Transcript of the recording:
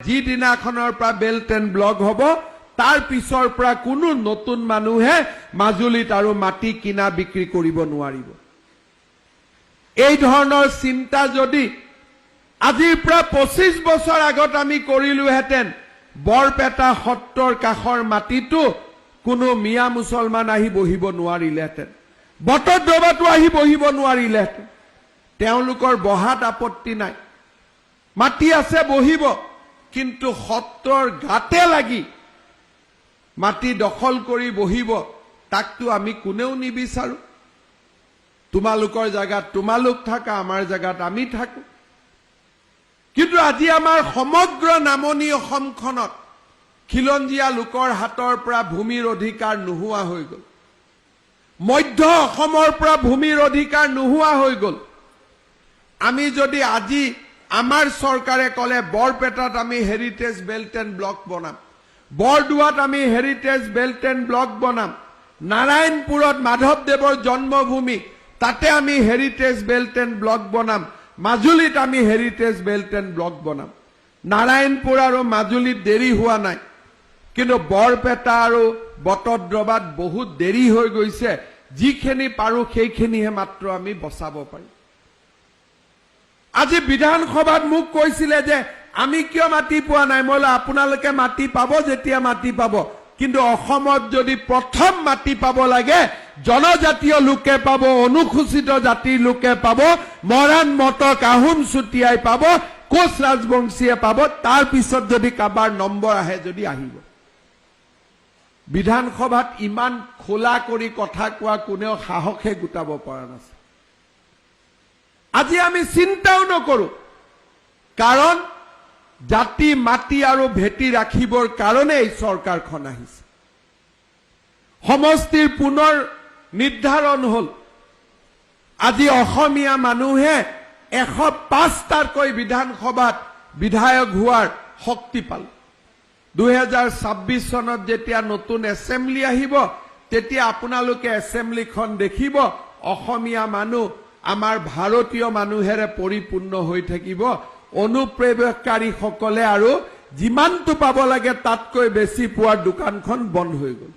যিদিনাখনৰ পৰা belt and block হ'ব তাৰ পিছৰ পৰা কোনো নতুন মানুহে মাজুলীত আৰু মাটি কিনা বিক্ৰী কৰিব নোৱাৰিব। এই ধৰণৰ চিন্তা যদি আজিৰ পৰা 25 বছৰ আগত আমি কৰিলোহেঁতেন, বৰপেটা সত্ৰৰ কাষৰ মাটিটো কোনো মিয়া মুছলমান আহি বহিব নোৱাৰিলেহেঁতেন, বটদ্ৰৱাটো আহি বহিব নোৱাৰিলেহেঁতেন। তেওঁলোকৰ বহাত আপত্তি নাই, মাটি আছে বহিব, কিন্তু সত্ৰৰ গাতে লাগি মাটি দখল কৰি বহিব তাকতো আমি কোনেও নিবিচাৰো। তোমালোকৰ জায়গাত তোমালোক থাকা, আমাৰ জায়গাত আমি থাকো। কিন্তু আজি আমাৰ সমগ্ৰ নামনি অসমখনত খিলঞ্জীয়া লোকৰ হাতৰ পৰা ভূমিৰ অধিকাৰ নোহোৱা হৈ গ'ল, মধ্য অসমৰ পৰা ভূমিৰ অধিকাৰ নোহোৱা হৈ গ'ল। আমি যদি আজি আমাৰ চৰকাৰে ক'লে বৰপেটাত আমি হেৰিটেজ বেল্ট এণ্ড ব্লক বনাম, বৰদোৱাত আমি হেৰিটেজ বেল্ট এণ্ড ব্লক বনাম, নাৰায়ণপুৰত মাধৱদেৱৰ জন্মভূমি তাতে আমি হেৰিটেজ বেল্ট এণ্ড ব্লক বনাম, মাজুলীত আমি হেৰিটেজ বেল্ট এণ্ড ব্লক বনাম। নাৰায়ণপুৰ আৰু মাজুলীত দেৰি হোৱা নাই, কিন্তু বৰপেটা আৰু বটদ্ৰৱাত বহুত দেৰি হৈ গৈছে। যিখিনি পাৰো সেইখিনিহে মাত্ৰ আমি বচাব পাৰিম। আজি বিধানসভাত মোক কৈছিলে যে আমি কিয় মাটি পোৱা নাই। মই আপোনালোকে মাটি পাব যেতিয়া মাটি পাব, কিন্তু অসমত যদি প্ৰথম মাটি পাব লাগে জনজাতীয় লোকে পাব, অনুসূচিত জাতিৰ লোকে পাব, মৰাণ মটক আহোম চুতীয়াই পাব, কোচ ৰাজবংশীয়ে পাব, তাৰ পিছত যদি কাবাৰ নম্বৰ আহে যদি আহিব। বিধানসভাত ইমান খোলা কৰি কথা কোৱা কোনেও সাহসে গোটাব পৰা নাছিল। আজি আমি চিন্তাও নকৰো, কাৰণ জাতি মাটি আৰু ভেটি ৰাখিবৰ কাৰণে এই চৰকাৰখন আহিছে। সমষ্টিৰ পুনৰ নিৰ্ধাৰণ হল। আজি অসমীয়া মানুহে 105টাকৈ বিধানসভাত বিধায়ক হোৱাৰ শক্তি পাল। 2026 চনত যেতিয়া নতুন এছেম্বলি আহিব, তেতিয়া আপোনালোকে এছেম্বলিখন দেখিব অসমীয়া মানুহ, আমাৰ ভাৰতীয় মানুহেৰে পৰিপূৰ্ণ হৈ থাকিব। অনুপ্ৰৱেশকাৰীসকলে আৰু যিমানটো পাব লাগে তাতকৈ বেছি পোৱাৰ দোকানখন বন্ধ হৈ গ'ল।